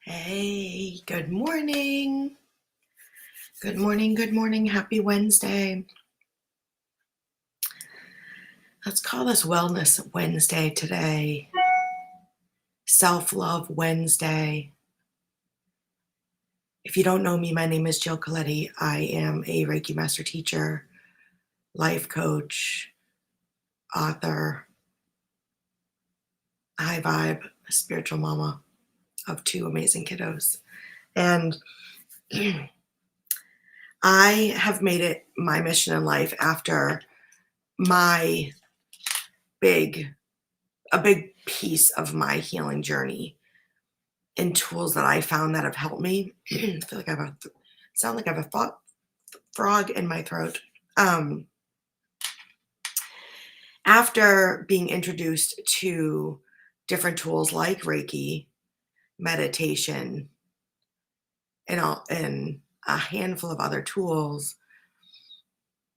Hey, good morning. Good morning, good morning. Happy Wednesday. Let's call this Wellness Wednesday today. Self-Love Wednesday. If you don't know me, my name is Jill Coletti. I am a Reiki Master Teacher, life coach, author, high vibe, spiritual mama of two amazing kiddos. And I have made it my mission in life after my a big piece of my healing journey and tools that I found that have helped me. I feel like I have sound like I have a frog in my throat. Um, After being introduced to different tools like Reiki, meditation, and a handful of other tools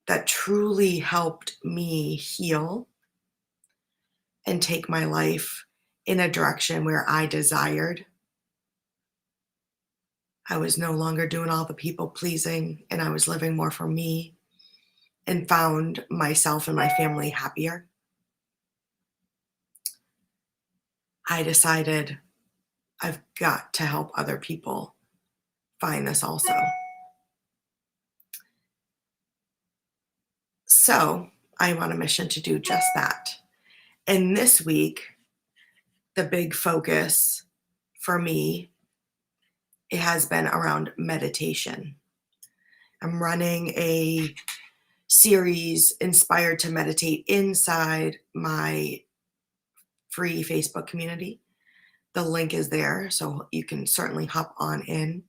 that truly helped me heal and take my life in a direction where I desired. I was no longer doing all the people pleasing and I was living more for me and found myself and my family happier. I decided I've got to help other people find this also. So I'm on a mission to do just that. And this week, the big focus for me, it has been around meditation. I'm running a series inspired to meditate inside my free Facebook community. The link is there, so you can certainly hop on in.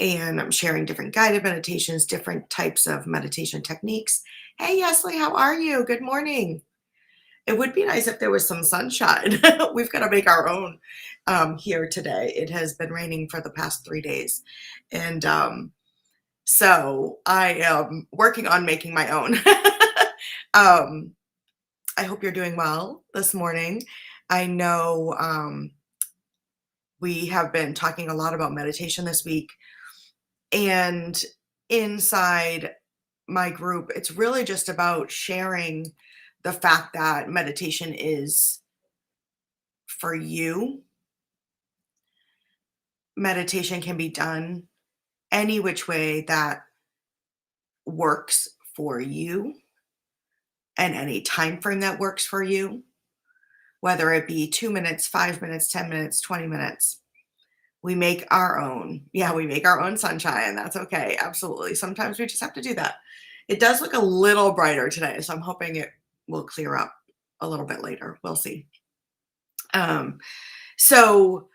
And I'm sharing different guided meditations, different types of meditation techniques. Hey, Yesley, how are you? Good morning. It would be nice if there was some sunshine. We've got to make our own here today. It has been raining for the past 3 days. And so I am working on making my own. I hope you're doing well this morning. I know we have been talking a lot about meditation this week. And inside my group, it's really just about sharing the fact that meditation is for you. Meditation can be done any which way that works for you and any time frame that works for you, whether it be 2 minutes, 5 minutes, 10 minutes, 20 minutes. We make our own. Yeah, we make our own sunshine. That's okay. Absolutely. Sometimes we just have to do that. It does look a little brighter today, so I'm hoping it will clear up a little bit later. We'll see. Um, so,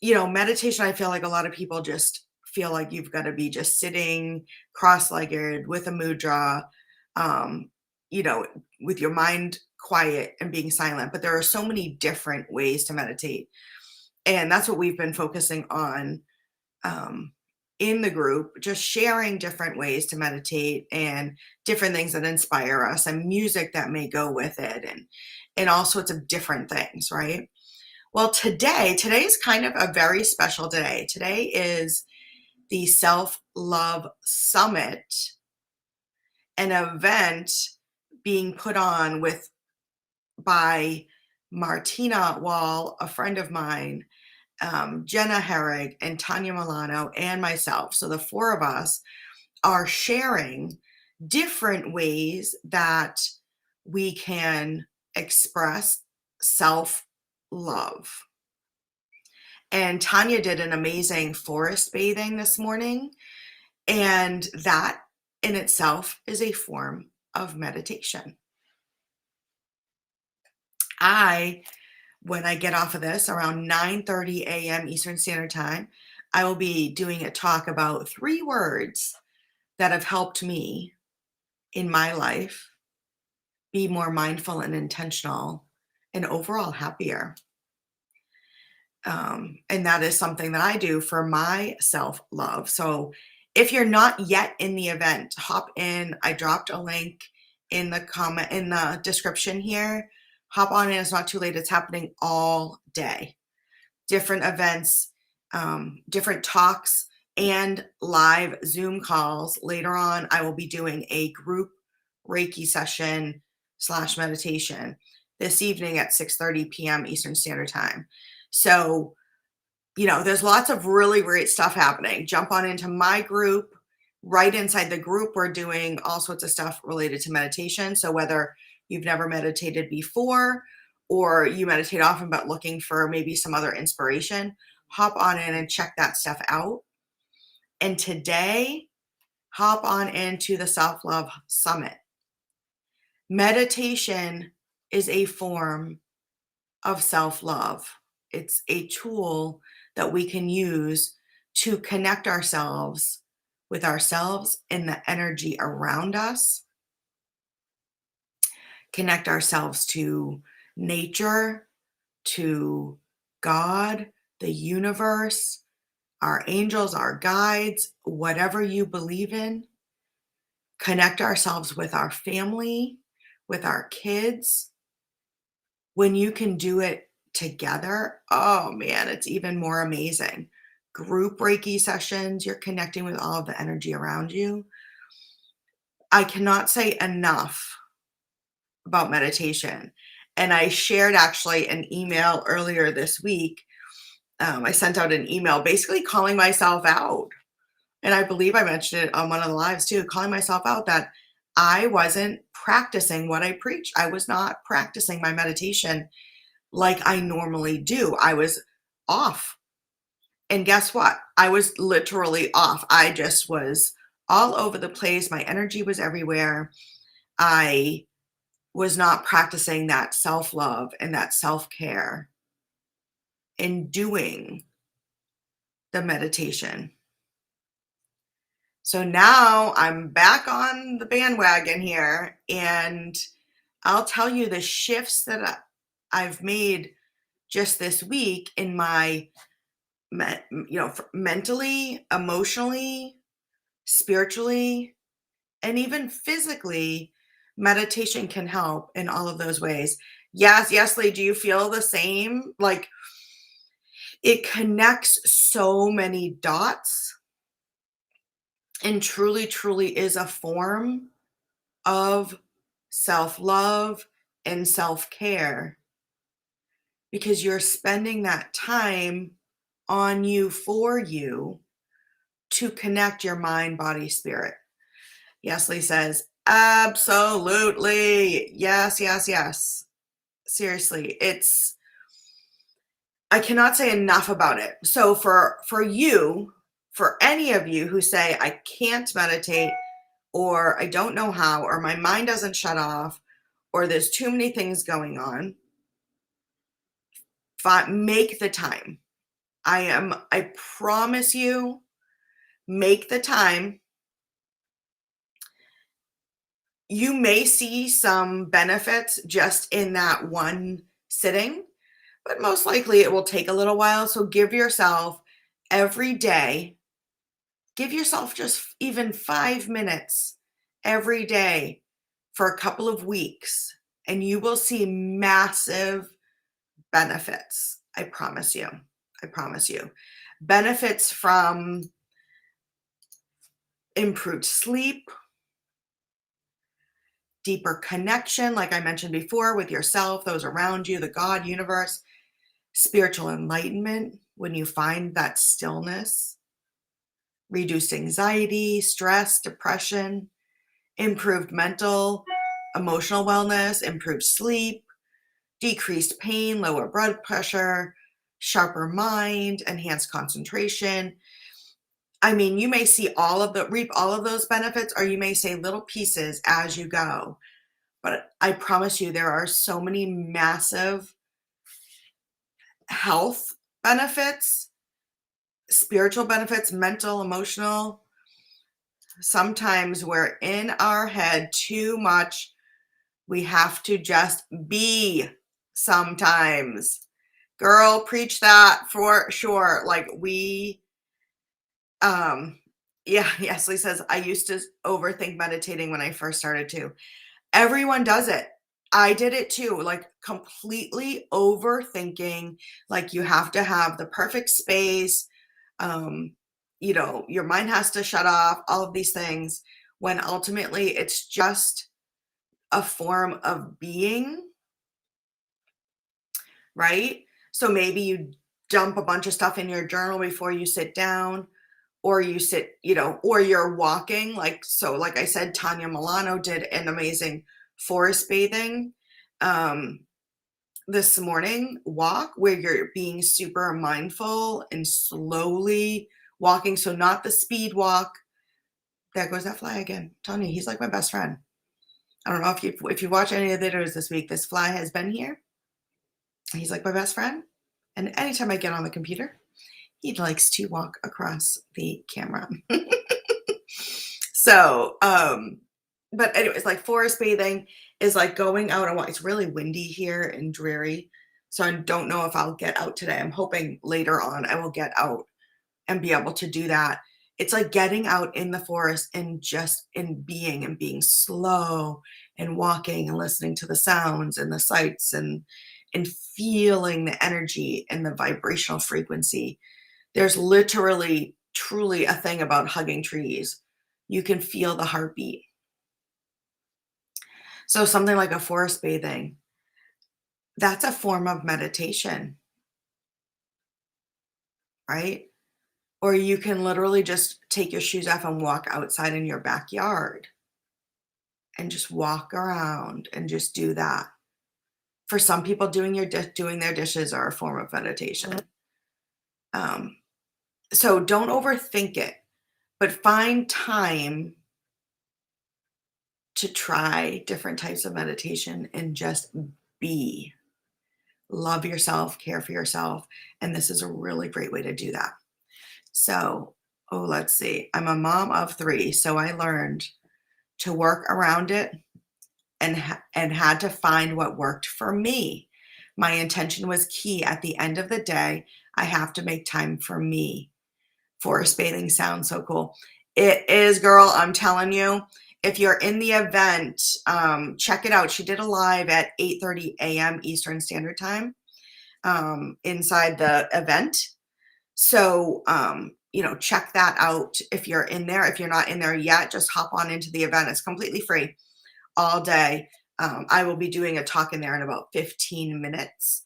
meditation, I feel like a lot of people just feel like you've got to be just sitting cross-legged with a mudra, um, you know, with your mind quiet and being silent. But there are so many different ways to meditate. And that's what we've been focusing on um, in the group, just sharing different ways to meditate and different things that inspire us and music that may go with it and all sorts of different things, right? Well, today is kind of a very special day. Today is the Self-Love Summit, an event being put on by Martina Wall, a friend of mine, Jenna Herrig, and Tanya Milano, and myself. So the four of us are sharing different ways that we can express self-love. And Tanya did an amazing forest bathing this morning, and that in itself is a form of meditation. When I get off of this around 9:30 a.m. Eastern Standard Time, I will be doing a talk about 3 words that have helped me in my life be more mindful and intentional and overall happier. And that is something that I do for my self-love. So if you're not yet in the event, hop in. I dropped a link in the description here. Hop on in. It's not too late. It's happening all day. Different events, different talks and live Zoom calls. Later on, I will be doing a group Reiki session slash meditation this evening at 6:30 p.m. Eastern Standard Time. So, there's lots of really great stuff happening. Jump on into my group. Right inside the group, we're doing all sorts of stuff related to meditation. So whether you've never meditated before or you meditate often but looking for maybe some other inspiration, hop on in and check that stuff out. And today, hop on into the Self-Love Summit. Meditation is a form of self-love. It's a tool that we can use to connect ourselves with ourselves and the energy around us, connect ourselves to nature, to God, the universe, our angels, our guides, whatever you believe in, connect ourselves with our family, with our kids. When you can do it together, oh man, it's even more amazing. Group Reiki sessions, you're connecting with all of the energy around you. I cannot say enough about meditation. And I shared actually an email earlier this week. I sent out an email basically calling myself out. And I believe I mentioned it on one of the lives too, calling myself out that I wasn't practicing what I preach. I was not practicing my meditation like I normally do. I was off. And guess what? I was literally off. I just was all over the place. My energy was everywhere. I was not practicing that self-love and that self-care in doing the meditation. So now I'm back on the bandwagon here, and I'll tell you the shifts that I've made just this week in my, mentally, emotionally, spiritually, and even physically. Meditation can help in all of those ways. Yes, Lee, do you feel the same? Like, it connects so many dots and truly, truly is a form of self-love and self-care because you're spending that time on you for you to connect your mind, body, spirit. Yes, Lee says, absolutely. Yes. Seriously, I cannot say enough about it. So for you, for any of you who say, I can't meditate, or I don't know how, or my mind doesn't shut off, or there's too many things going on, make the time. I promise you, make the time. You may see some benefits just in that one sitting, but most likely it will take a little while. So give yourself every day, give yourself just even 5 minutes every day for a couple of weeks, and you will see massive benefits. I promise you. I promise you. Benefits from improved sleep, deeper connection, like I mentioned before, with yourself, those around you, the God, universe, spiritual enlightenment when you find that stillness, reduced anxiety, stress, depression, improved mental, emotional wellness, improved sleep, decreased pain, lower blood pressure, sharper mind, enhanced concentration. I mean, you may reap all of those benefits, or you may say little pieces as you go. But I promise you, there are so many massive health benefits, spiritual benefits, mental, emotional. Sometimes we're in our head too much. We have to just be sometimes. Girl, preach that for sure. Like yes, Lee says, I used to overthink meditating when I first started too. Everyone does it. I did it too, like completely overthinking, like you have to have the perfect space, Um, you know, your mind has to shut off, all of these things, when ultimately it's just a form of being, right? So maybe you dump a bunch of stuff in your journal before you sit down, or you sit, you know, or you're walking. Like, so like I said, Tanya Milano did an amazing forest bathing this morning walk where you're being super mindful and slowly walking. So not the speed walk. There goes that fly again. Tanya, he's like my best friend. I don't know if you watch any of the videos this week, this fly has been here. He's like my best friend. And anytime I get on the computer, he likes to walk across the camera. So, but anyways, like forest bathing is like going out and walk. It's really windy here and dreary. So I don't know if I'll get out today. I'm hoping later on I will get out and be able to do that. It's like getting out in the forest and just in being and being slow and walking and listening to the sounds and the sights and feeling the energy and the vibrational frequency. There's literally truly a thing about hugging trees. You can feel the heartbeat. So something like a forest bathing, that's a form of meditation, right? Or you can literally just take your shoes off and walk outside in your backyard and just walk around and just do that. For some people, doing their dishes are a form of meditation. So don't overthink it, but find time to try different types of meditation and just be. Love yourself, care for yourself, and this is a really great way to do that. So, oh, let's see. I'm a mom of 3, so I learned to work around it and had to find what worked for me. My intention was key. At the end of the day, I have to make time for me. Forest bathing sounds so cool. It is, girl. I'm telling you. If you're in the event, check it out. She did a live at 8:30 a.m. Eastern Standard Time inside the event. So, you know, check that out if you're in there. If you're not in there yet, just hop on into the event. It's completely free all day. I will be doing a talk in there in about 15 minutes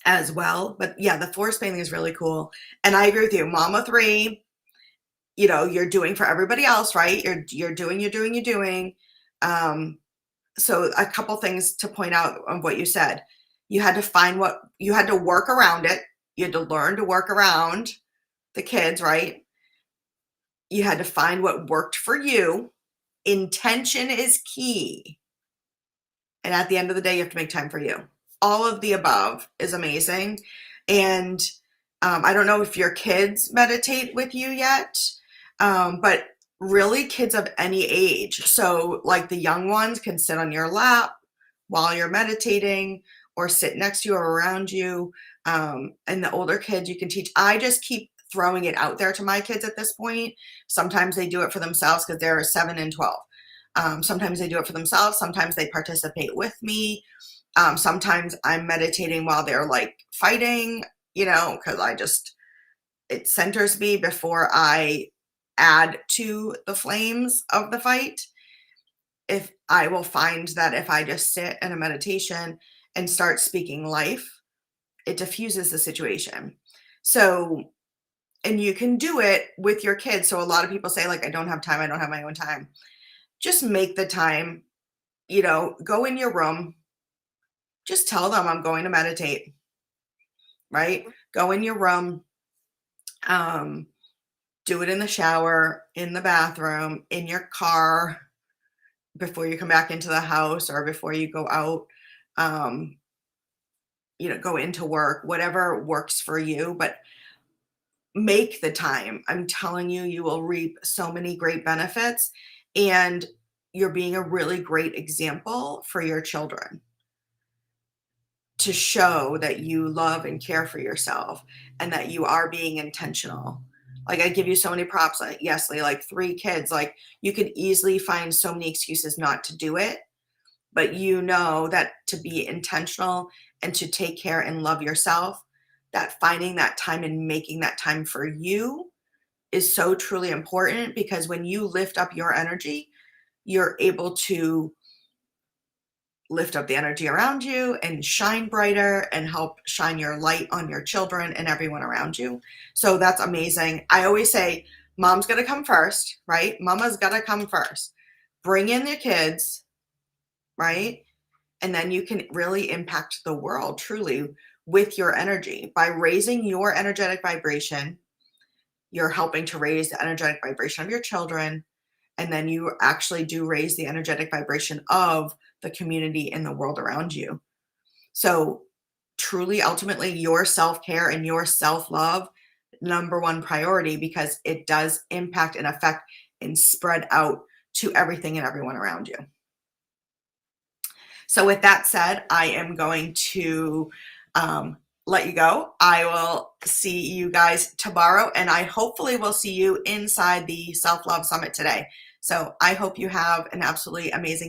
as well. But yeah, the forest bathing is really cool. And I agree with you. Mama 3, you know, you're doing for everybody else, right? You're doing. So a couple things to point out on what you said. You had to work around it. You had to learn to work around the kids, right? You had to find what worked for you. Intention is key. And at the end of the day, you have to make time for you. All of the above is amazing. And I don't know if your kids meditate with you yet, but really kids of any age. So like the young ones can sit on your lap while you're meditating or sit next to you or around you. And the older kids you can teach. I just keep throwing it out there to my kids at this point. Sometimes they do it for themselves because they're 7 and 12. Sometimes they do it for themselves. Sometimes they participate with me. Sometimes I'm meditating while they're like fighting, you know, because it centers me before I add to the flames of the fight. If I will find that if I just sit in a meditation and start speaking life, it diffuses the situation. So, and you can do it with your kids. So a lot of people say like, I don't have time. I don't have my own time. Just make the time, you know, go in your room. Just tell them I'm going to meditate, right? Go in your room. Do it in the shower, in the bathroom, in your car, before you come back into the house or before you go out, you know, go into work, whatever works for you, but make the time. I'm telling you, you will reap so many great benefits, and you're being a really great example for your children to show that you love and care for yourself and that you are being intentional. Like I give you so many props, like Yesley, like 3 kids, like you could easily find so many excuses not to do it, but you know that to be intentional and to take care and love yourself, that finding that time and making that time for you is so truly important, because when you lift up your energy, you're able to lift up the energy around you and shine brighter and help shine your light on your children and everyone around you. So that's amazing. I always say, mom's going to come first, right? Mama's going to come first. Bring in the kids, right? And then you can really impact the world truly with your energy. By raising your energetic vibration, you're helping to raise the energetic vibration of your children. And then you actually do raise the energetic vibration of the community and the world around you. So truly, ultimately, your self-care and your self-love, number one priority, because it does impact and affect and spread out to everything and everyone around you. So with that said, I am going to let you go. I will see you guys tomorrow, and I hopefully will see you inside the Self-Love Summit today. So I hope you have an absolutely amazing day.